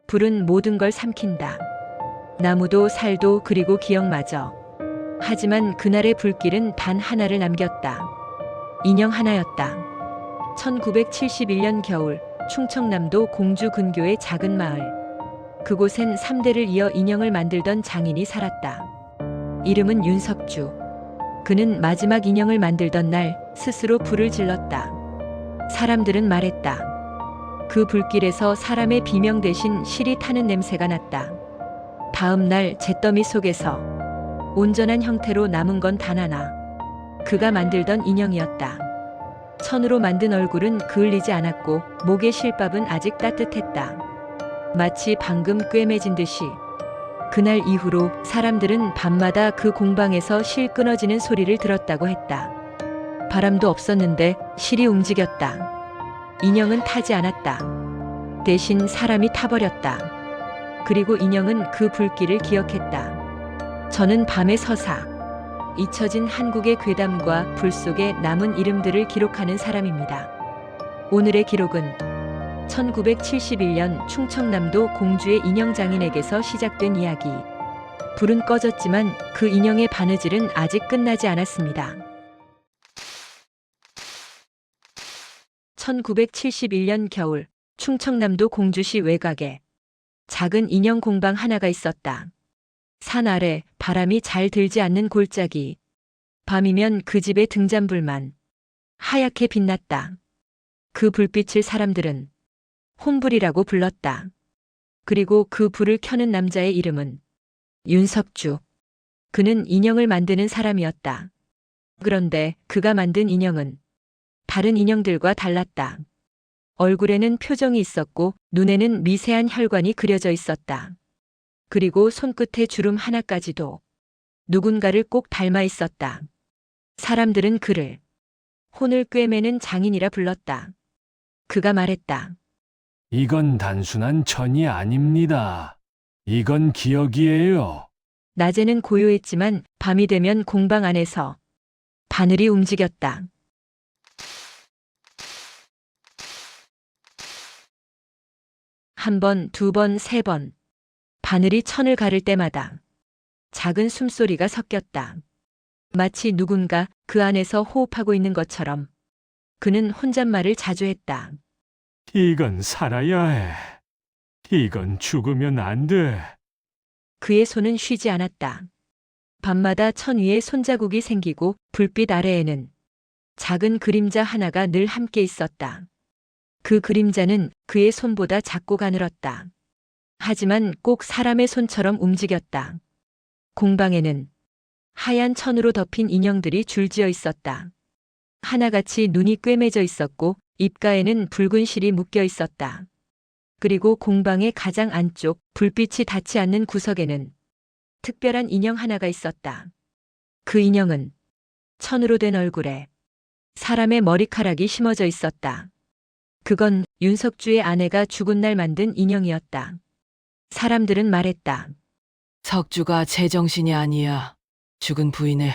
불은 모든 걸 삼킨다. 나무도 살도 그리고 기억마저. 하지만 그날의 불길은 단 하나를 남겼다. 인형 하나였다. 1971년 겨울 충청남도 공주 근교의 작은 마을. 그곳엔 3대를 이어 인형을 만들던 장인이 살았다. 이름은 윤석주. 그는 마지막 인형을 만들던 날 스스로 불을 질렀다. 사람들은 말했다. 그 불길에서 사람의 비명 대신 실이 타는 냄새가 났다. 다음 날 잿더미 속에서 온전한 형태로 남은 건 단 하나. 그가 만들던 인형이었다. 천으로 만든 얼굴은 그을리지 않았고 목의 실밥은 아직 따뜻했다. 마치 방금 꿰매진 듯이. 그날 이후로 사람들은 밤마다 그 공방에서 실 끊어지는 소리를 들었다고 했다. 바람도 없었는데 실이 움직였다. 인형은 타지 않았다. 대신 사람이 타버렸다. 그리고 인형은 그 불길을 기억했다. 저는 밤의 서사, 잊혀진 한국의 괴담과 불 속에 남은 이름들을 기록하는 사람입니다. 오늘의 기록은 1971년 충청남도 공주의 인형 장인에게서 시작된 이야기. 불은 꺼졌지만 그 인형의 바느질은 아직 끝나지 않았습니다. 1971년 겨울 충청남도 공주시 외곽에 작은 인형 공방 하나가 있었다. 산 아래 바람이 잘 들지 않는 골짜기. 밤이면 그 집의 등잔불만 하얗게 빛났다. 그 불빛을 사람들은 혼불이라고 불렀다. 그리고 그 불을 켜는 남자의 이름은 윤석주. 그는 인형을 만드는 사람이었다. 그런데 그가 만든 인형은 다른 인형들과 달랐다. 얼굴에는 표정이 있었고 눈에는 미세한 혈관이 그려져 있었다. 그리고 손끝의 주름 하나까지도 누군가를 꼭 닮아 있었다. 사람들은 그를 혼을 꿰매는 장인이라 불렀다. 그가 말했다. 이건 단순한 천이 아닙니다. 이건 기억이에요. 낮에는 고요했지만 밤이 되면 공방 안에서 바늘이 움직였다. 한 번, 두 번, 세 번. 바늘이 천을 가를 때마다 작은 숨소리가 섞였다. 마치 누군가 그 안에서 호흡하고 있는 것처럼. 그는 혼잣말을 자주 했다. 이건 살아야 해. 이건 죽으면 안 돼. 그의 손은 쉬지 않았다. 밤마다 천 위에 손자국이 생기고 불빛 아래에는 작은 그림자 하나가 늘 함께 있었다. 그 그림자는 그의 손보다 작고 가늘었다. 하지만 꼭 사람의 손처럼 움직였다. 공방에는 하얀 천으로 덮인 인형들이 줄지어 있었다. 하나같이 눈이 꿰매져 있었고 입가에는 붉은 실이 묶여 있었다. 그리고 공방의 가장 안쪽 불빛이 닿지 않는 구석에는 특별한 인형 하나가 있었다. 그 인형은 천으로 된 얼굴에 사람의 머리카락이 심어져 있었다. 그건 윤석주의 아내가 죽은 날 만든 인형이었다. 사람들은 말했다. 석주가 제정신이 아니야. 죽은 부인을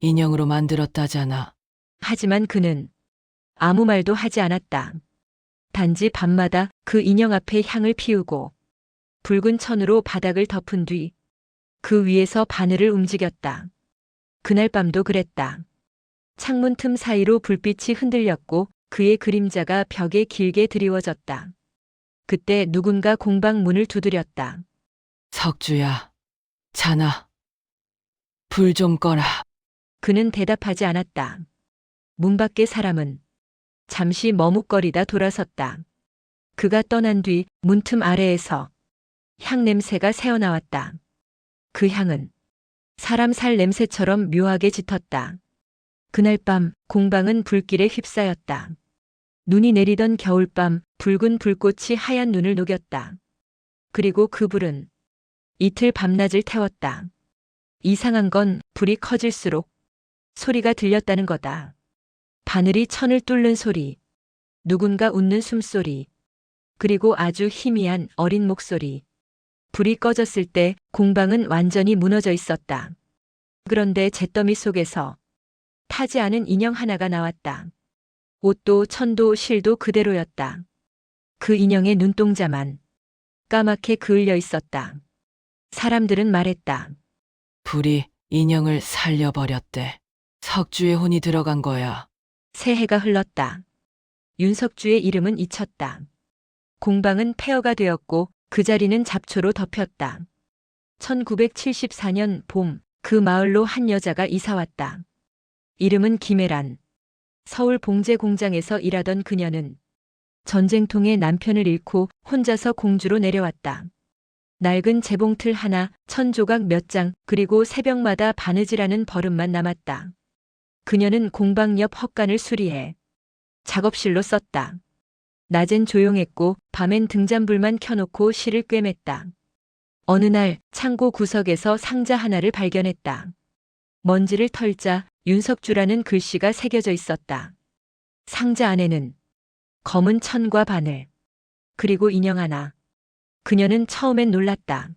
인형으로 만들었다잖아. 하지만 그는 아무 말도 하지 않았다. 단지 밤마다 그 인형 앞에 향을 피우고 붉은 천으로 바닥을 덮은 뒤 그 위에서 바늘을 움직였다. 그날 밤도 그랬다. 창문 틈 사이로 불빛이 흔들렸고 그의 그림자가 벽에 길게 드리워졌다. 그때 누군가 공방 문을 두드렸다. 석주야, 자나. 불 좀 꺼라. 그는 대답하지 않았다. 문 밖의 사람은 잠시 머뭇거리다 돌아섰다. 그가 떠난 뒤 문틈 아래에서 향 냄새가 새어나왔다. 그 향은 사람 살 냄새처럼 묘하게 짙었다. 그날 밤 공방은 불길에 휩싸였다. 눈이 내리던 겨울밤 붉은 불꽃이 하얀 눈을 녹였다. 그리고 그 불은 이틀 밤낮을 태웠다. 이상한 건 불이 커질수록 소리가 들렸다는 거다. 바늘이 천을 뚫는 소리, 누군가 웃는 숨소리, 그리고 아주 희미한 어린 목소리. 불이 꺼졌을 때 공방은 완전히 무너져 있었다. 그런데 잿더미 속에서 타지 않은 인형 하나가 나왔다. 옷도 천도 실도 그대로였다. 그 인형의 눈동자만 까맣게 그을려 있었다. 사람들은 말했다. 불이 인형을 살려버렸대. 석주의 혼이 들어간 거야. 새해가 흘렀다. 윤석주의 이름은 잊혔다. 공방은 폐허가 되었고 그 자리는 잡초로 덮였다. 1974년 봄, 그 마을로 한 여자가 이사왔다. 이름은 김혜란. 서울 봉제 공장에서 일하던 그녀는 전쟁통에 남편을 잃고 혼자서 공주로 내려왔다. 낡은 재봉틀 하나, 천조각 몇 장, 그리고 새벽마다 바느질하는 버릇만 남았다. 그녀는 공방 옆 헛간을 수리해 작업실로 썼다. 낮엔 조용했고 밤엔 등잔불만 켜놓고 실을 꿰맸다. 어느 날 창고 구석에서 상자 하나를 발견했다. 먼지를 털자 윤석주라는 글씨가 새겨져 있었다. 상자 안에는 검은 천과 바늘, 그리고 인형 하나. 그녀는 처음엔 놀랐다.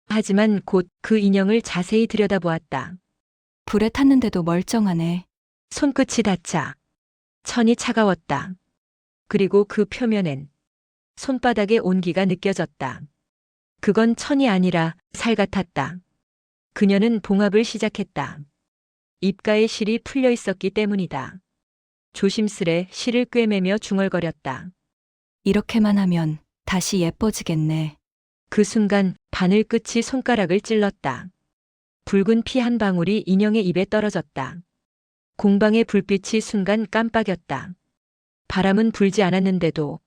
하지만 곧 그 인형을 자세히 들여다보았다. 불에 탔는데도 멀쩡하네. 손끝이 닿자 천이 차가웠다. 그리고 그 표면엔 손바닥의 온기가 느껴졌다. 그건 천이 아니라 살 같았다. 그녀는 봉합을 시작했다. 입가에 실이 풀려 있었기 때문이다. 조심스레 실을 꿰매며 중얼거렸다. 이렇게만 하면 다시 예뻐지겠네. 그 순간 바늘 끝이 손가락을 찔렀다. 붉은 피 한 방울이 인형의 입에 떨어졌다. 공방의 불빛이 순간 깜빡였다. 바람은 불지 않았는데도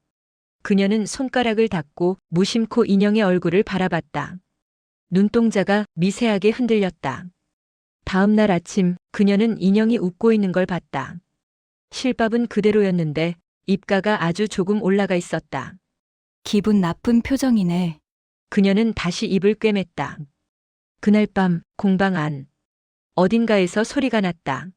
그녀는 손가락을 닫고 무심코 인형의 얼굴을 바라봤다. 눈동자가 미세하게 흔들렸다. 다음 날 아침 그녀는 인형이 웃고 있는 걸 봤다. 실밥은 그대로였는데 입가가 아주 조금 올라가 있었다. 기분 나쁜 표정이네. 그녀는 다시 입을 꿰맸다. 그날 밤 공방 안 어딘가에서 소리가 났다.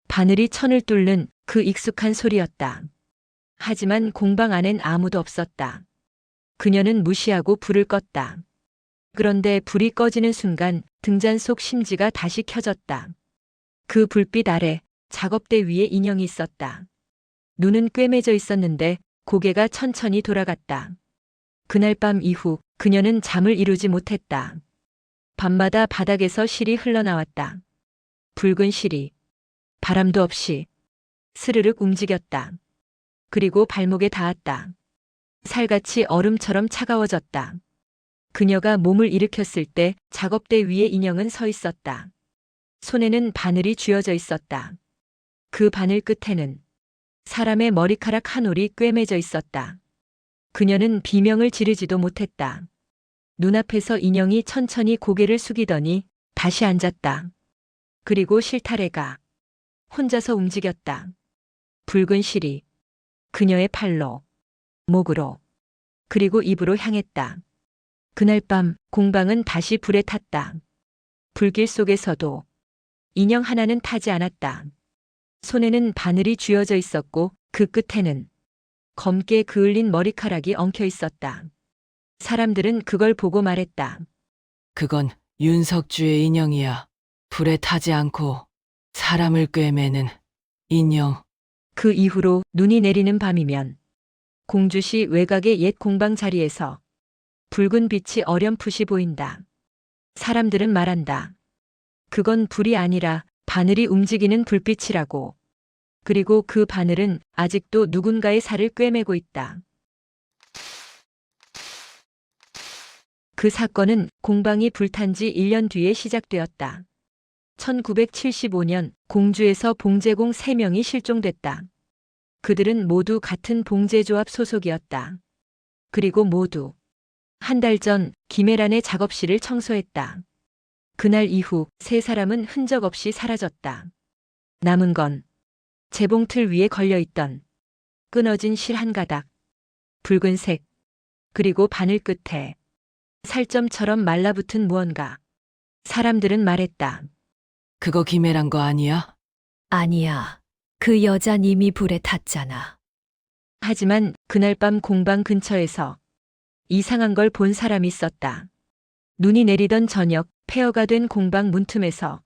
바늘이 천을 뚫는 그 익숙한 소리였다. 하지만 공방 안엔 아무도 없었다. 그녀는 무시하고 불을 껐다. 그런데 불이 꺼지는 순간 등잔 속 심지가 다시 켜졌다. 그 불빛 아래 작업대 위에 인형이 있었다. 눈은 꿰매져 있었는데 고개가 천천히 돌아갔다. 그날 밤 이후 그녀는 잠을 이루지 못했다. 밤마다 바닥에서 실이 흘러나왔다. 붉은 실이 바람도 없이 스르륵 움직였다. 그리고 발목에 닿았다. 살같이 얼음처럼 차가워졌다. 그녀가 몸을 일으켰을 때 작업대 위에 인형은 서 있었다. 손에는 바늘이 쥐어져 있었다. 그 바늘 끝에는 사람의 머리카락 한 올이 꿰매져 있었다. 그녀는 비명을 지르지도 못했다. 눈앞에서 인형이 천천히 고개를 숙이더니 다시 앉았다. 그리고 실타래가 혼자서 움직였다. 붉은 실이 그녀의 팔로, 목으로, 그리고 입으로 향했다. 그날 밤 공방은 다시 불에 탔다. 불길 속에서도 인형 하나는 타지 않았다. 손에는 바늘이 쥐어져 있었고 그 끝에는 검게 그을린 머리카락이 엉켜 있었다. 사람들은 그걸 보고 말했다. 그건 윤석주의 인형이야. 불에 타지 않고 사람을 꿰매는 인형. 그 이후로 눈이 내리는 밤이면 공주시 외곽의 옛 공방 자리에서 붉은 빛이 어렴풋이 보인다. 사람들은 말한다. 그건 불이 아니라 바늘이 움직이는 불빛이라고. 그리고 그 바늘은 아직도 누군가의 살을 꿰매고 있다. 그 사건은 공방이 불탄 지 1년 뒤에 시작되었다. 1975년 공주에서 봉제공 3명이 실종됐다. 그들은 모두 같은 봉제조합 소속이었다. 그리고 모두 한 달 전 김혜란의 작업실을 청소했다. 그날 이후 3사람은 흔적 없이 사라졌다. 남은 건 재봉틀 위에 걸려있던 끊어진 실 한 가닥, 붉은색, 그리고 바늘 끝에 살점처럼 말라붙은 무언가. 사람들은 말했다. 그거 김혜란 거 아니야? 아니야. 그 여잔 이미 불에 탔잖아. 하지만 그날 밤 공방 근처에서 이상한 걸 본 사람이 있었다. 눈이 내리던 저녁 폐허가 된 공방 문틈에서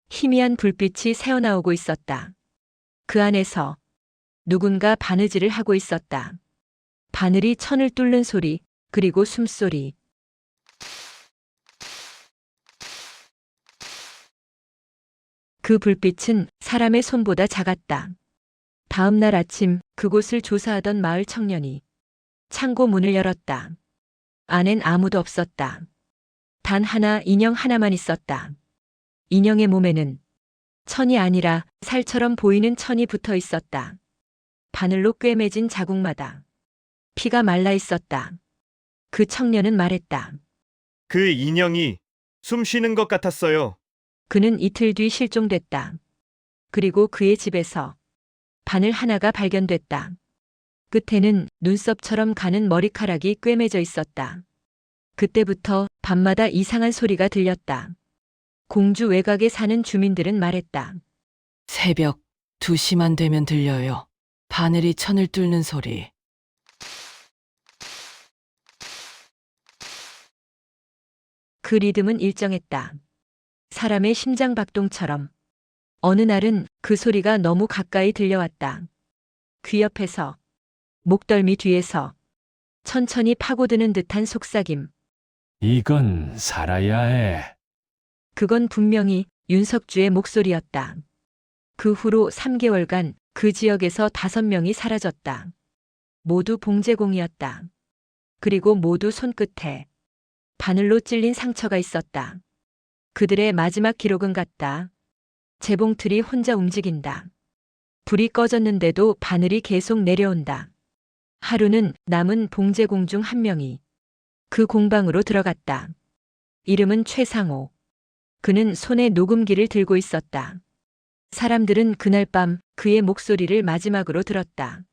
희미한 불빛이 새어나오고 있었다. 그 안에서 누군가 바느질을 하고 있었다. 바늘이 천을 뚫는 소리, 그리고 숨소리. 그 불빛은 사람의 손보다 작았다. 다음 날 아침 그곳을 조사하던 마을 청년이 창고 문을 열었다. 안엔 아무도 없었다. 단 하나 인형 하나만 있었다. 인형의 몸에는 천이 아니라 살처럼 보이는 천이 붙어 있었다. 바늘로 꿰매진 자국마다 피가 말라 있었다. 그 청년은 말했다. 그 인형이 숨 쉬는 것 같았어요. 그는 이틀 뒤 실종됐다. 그리고 그의 집에서 바늘 하나가 발견됐다. 끝에는 눈썹처럼 가는 머리카락이 꿰매져 있었다. 그때부터 밤마다 이상한 소리가 들렸다. 공주 외곽에 사는 주민들은 말했다. 새벽 2시만 되면 들려요. 바늘이 천을 뚫는 소리. 그 리듬은 일정했다. 사람의 심장 박동처럼. 어느 날은 그 소리가 너무 가까이 들려왔다. 귀 옆에서, 목덜미 뒤에서, 천천히 파고드는 듯한 속삭임. 이건 살아야 해. 그건 분명히 윤석주의 목소리였다. 그 후로 3개월간 그 지역에서 5명이 사라졌다. 모두 봉제공이었다. 그리고 모두 손끝에 바늘로 찔린 상처가 있었다. 그들의 마지막 기록은 같다. 재봉틀이 혼자 움직인다. 불이 꺼졌는데도 바늘이 계속 내려온다. 하루는 남은 봉제공 중 한 명이 그 공방으로 들어갔다. 이름은 최상호. 그는 손에 녹음기를 들고 있었다. 사람들은 그날 밤 그의 목소리를 마지막으로 들었다.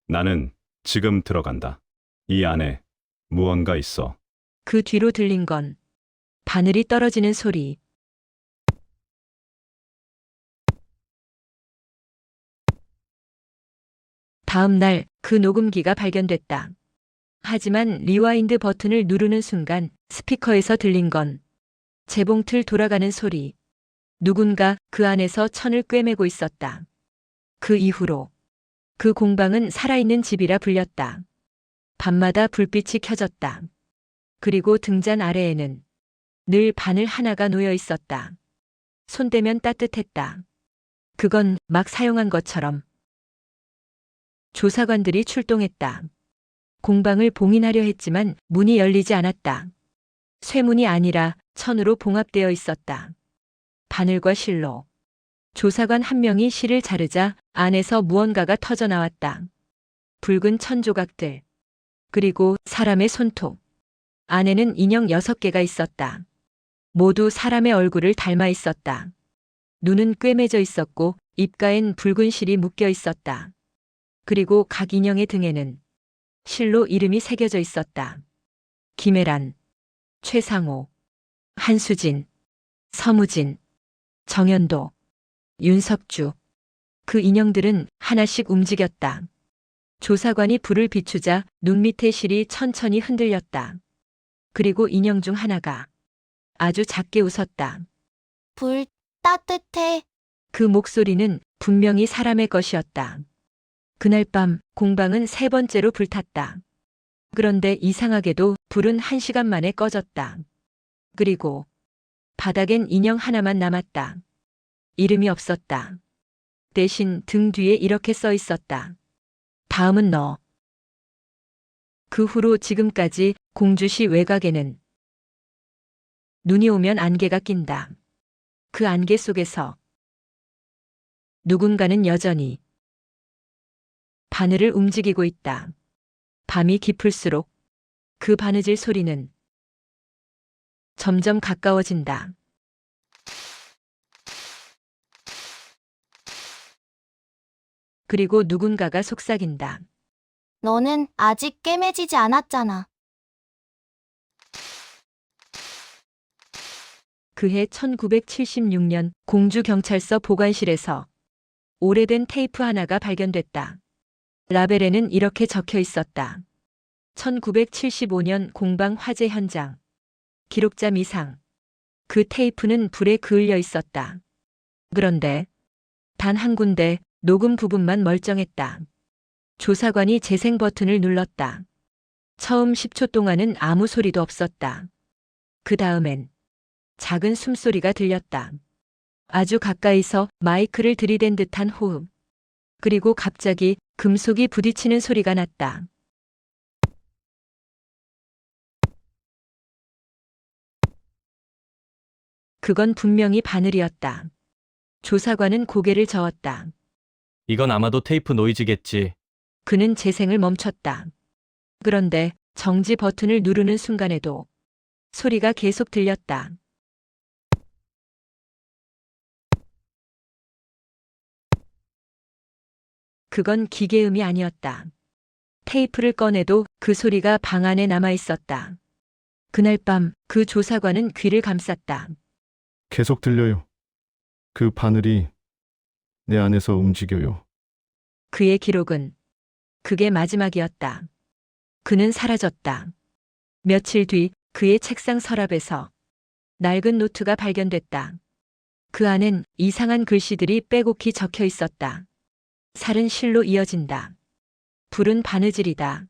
나는 지금 들어간다. 이 안에 무언가 있어. 그 뒤로 들린 건 바늘이 떨어지는 소리. 다음 날 그 녹음기가 발견됐다. 하지만 리와인드 버튼을 누르는 순간 스피커에서 들린 건 재봉틀 돌아가는 소리. 누군가 그 안에서 천을 꿰매고 있었다. 그 이후로 그 공방은 살아있는 집이라 불렸다. 밤마다 불빛이 켜졌다. 그리고 등잔 아래에는 늘 바늘 하나가 놓여 있었다. 손대면 따뜻했다. 그건 막 사용한 것처럼. 조사관들이 출동했다. 공방을 봉인하려 했지만 문이 열리지 않았다. 쇠문이 아니라 천으로 봉합되어 있었다. 바늘과 실로. 조사관 한 명이 실을 자르자 안에서 무언가가 터져 나왔다. 붉은 천 조각들. 그리고 사람의 손톱. 안에는 인형 6개가 있었다. 모두 사람의 얼굴을 닮아 있었다. 눈은 꿰매져 있었고 입가엔 붉은 실이 묶여 있었다. 그리고 각 인형의 등에는 실로 이름이 새겨져 있었다. 김혜란, 최상호, 한수진, 서무진, 정연도, 윤석주. 그 인형들은 하나씩 움직였다. 조사관이 불을 비추자 눈 밑의 실이 천천히 흔들렸다. 그리고 인형 중 하나가 아주 작게 웃었다. 불 따뜻해. 그 목소리는 분명히 사람의 것이었다. 그날 밤 공방은 3번째로 불탔다. 그런데 이상하게도 불은 1시간 만에 꺼졌다. 그리고 바닥엔 인형 하나만 남았다. 이름이 없었다. 대신 등 뒤에 이렇게 써 있었다. 다음은 너. 그 후로 지금까지 공주시 외곽에는 눈이 오면 안개가 낀다. 그 안개 속에서 누군가는 여전히 바늘을 움직이고 있다. 밤이 깊을수록 그 바느질 소리는 점점 가까워진다. 그리고 누군가가 속삭인다. 너는 아직 꿰매지지 않았잖아. 그해 1976년 공주경찰서 보관실에서 오래된 테이프 하나가 발견됐다. 라벨에는 이렇게 적혀 있었다. 1975년 공방 화재 현장. 기록자 미상. 그 테이프는 불에 그을려 있었다. 그런데 단 한 군데 녹음 부분만 멀쩡했다. 조사관이 재생 버튼을 눌렀다. 처음 10초 동안은 아무 소리도 없었다. 그 다음엔 작은 숨소리가 들렸다. 아주 가까이서 마이크를 들이댄 듯한 호흡. 그리고 갑자기 금속이 부딪히는 소리가 났다. 그건 분명히 바늘이었다. 조사관은 고개를 저었다. 이건 아마도 테이프 노이즈겠지. 그는 재생을 멈췄다. 그런데 정지 버튼을 누르는 순간에도 소리가 계속 들렸다. 그건 기계음이 아니었다. 테이프를 꺼내도 그 소리가 방 안에 남아 있었다. 그날 밤 그 조사관은 귀를 감쌌다. 계속 들려요. 그 바늘이 내 안에서 움직여요. 그의 기록은 그게 마지막이었다. 그는 사라졌다. 며칠 뒤 그의 책상 서랍에서 낡은 노트가 발견됐다. 그 안엔 이상한 글씨들이 빼곡히 적혀 있었다. 살은 실로 이어진다. 불은 바느질이다.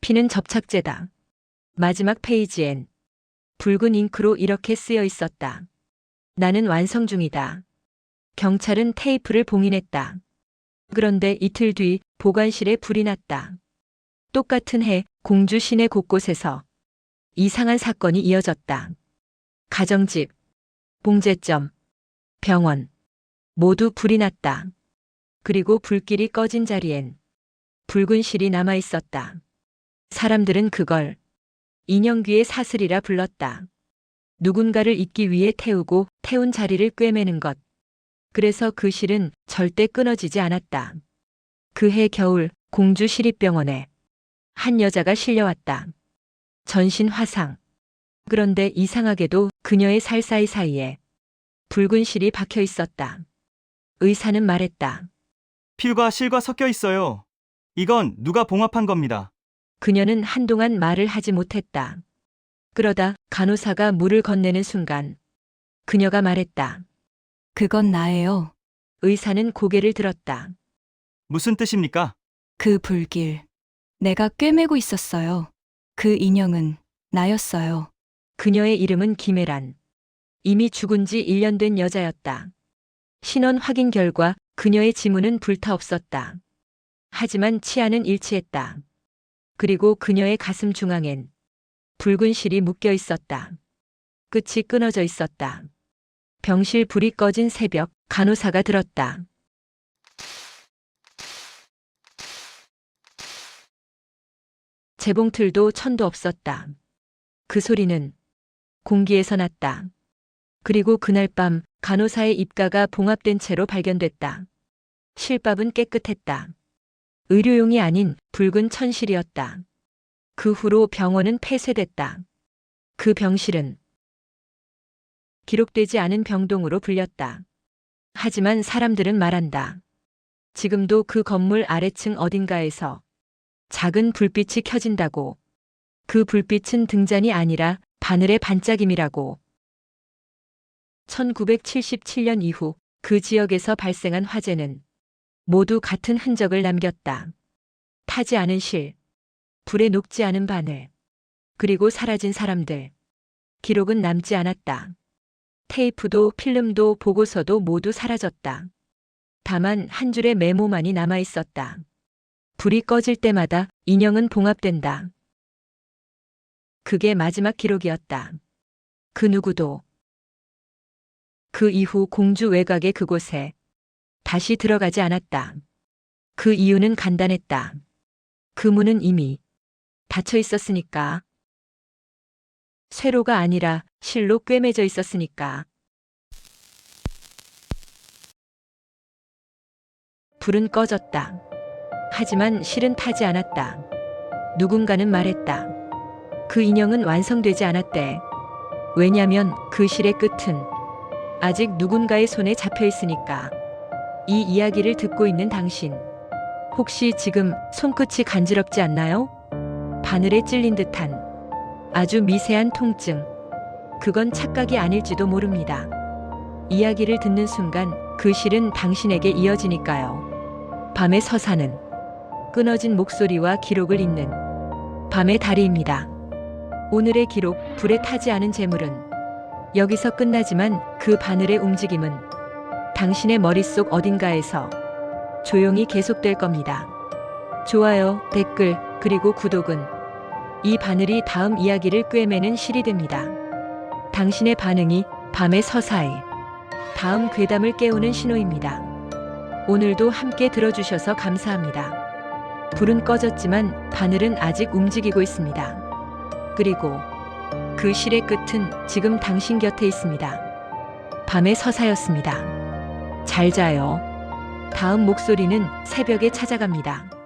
피는 접착제다. 마지막 페이지엔 붉은 잉크로 이렇게 쓰여 있었다. 나는 완성 중이다. 경찰은 테이프를 봉인했다. 그런데 이틀 뒤 보관실에 불이 났다. 똑같은 해 공주 시내 곳곳에서 이상한 사건이 이어졌다. 가정집, 봉제점, 병원, 모두 불이 났다. 그리고 불길이 꺼진 자리엔 붉은 실이 남아 있었다. 사람들은 그걸 인형귀의 사슬이라 불렀다. 누군가를 잊기 위해 태우고 태운 자리를 꿰매는 것. 그래서 그 실은 절대 끊어지지 않았다. 그해 겨울 공주 시립병원에 한 여자가 실려왔다. 전신 화상. 그런데 이상하게도 그녀의 살 사이사이에 붉은 실이 박혀 있었다. 의사는 말했다. 필과 실과 섞여 있어요. 이건 누가 봉합한 겁니다. 그녀는 한동안 말을 하지 못했다. 그러다 간호사가 물을 건네는 순간 그녀가 말했다. 그건 나예요. 의사는 고개를 들었다. 무슨 뜻입니까? 그 불길. 내가 꿰매고 있었어요. 그 인형은 나였어요. 그녀의 이름은 김혜란. 이미 죽은 지 1년 된 여자였다. 신원 확인 결과 그녀의 지문은 불타 없었다. 하지만 치아는 일치했다. 그리고 그녀의 가슴 중앙엔 붉은 실이 묶여 있었다. 끝이 끊어져 있었다. 병실 불이 꺼진 새벽, 간호사가 들었다. 재봉틀도 천도 없었다. 그 소리는 공기에서 났다. 그리고 그날 밤 간호사의 입가가 봉합된 채로 발견됐다. 실밥은 깨끗했다. 의료용이 아닌 붉은 천실이었다. 그 후로 병원은 폐쇄됐다. 그 병실은 기록되지 않은 병동으로 불렸다. 하지만 사람들은 말한다. 지금도 그 건물 아래층 어딘가에서 작은 불빛이 켜진다고. 그 불빛은 등잔이 아니라 바늘의 반짝임이라고. 1977년 이후 그 지역에서 발생한 화재는 모두 같은 흔적을 남겼다. 타지 않은 실, 불에 녹지 않은 바늘, 그리고 사라진 사람들. 기록은 남지 않았다. 테이프도 필름도 보고서도 모두 사라졌다. 다만 한 줄의 메모만이 남아 있었다. 불이 꺼질 때마다 인형은 봉합된다. 그게 마지막 기록이었다. 그 누구도 그 이후 공주 외곽의 그곳에 다시 들어가지 않았다. 그 이유는 간단했다. 그 문은 이미 닫혀 있었으니까. 쇠로가 아니라 실로 꿰매져 있었으니까. 불은 꺼졌다. 하지만 실은 타지 않았다. 누군가는 말했다. 그 인형은 완성되지 않았대. 왜냐면 그 실의 끝은 아직 누군가의 손에 잡혀 있으니까. 이 이야기를 듣고 있는 당신, 혹시 지금 손끝이 간지럽지 않나요? 바늘에 찔린 듯한 아주 미세한 통증. 그건 착각이 아닐지도 모릅니다. 이야기를 듣는 순간 그 실은 당신에게 이어지니까요. 밤의 서사는 끊어진 목소리와 기록을 잇는 밤의 다리입니다. 오늘의 기록, 불에 타지 않은 재물은 여기서 끝나지만 그 바늘의 움직임은 당신의 머릿속 어딘가에서 조용히 계속될 겁니다. 좋아요, 댓글, 그리고 구독은 이 바늘이 다음 이야기를 꿰매는 실이 됩니다. 당신의 반응이 밤의 서사에 다음 괴담을 깨우는 신호입니다. 오늘도 함께 들어주셔서 감사합니다. 불은 꺼졌지만 바늘은 아직 움직이고 있습니다. 그리고 그 실의 끝은 지금 당신 곁에 있습니다. 밤의 서사였습니다. 잘 자요. 다음 목소리는 새벽에 찾아갑니다.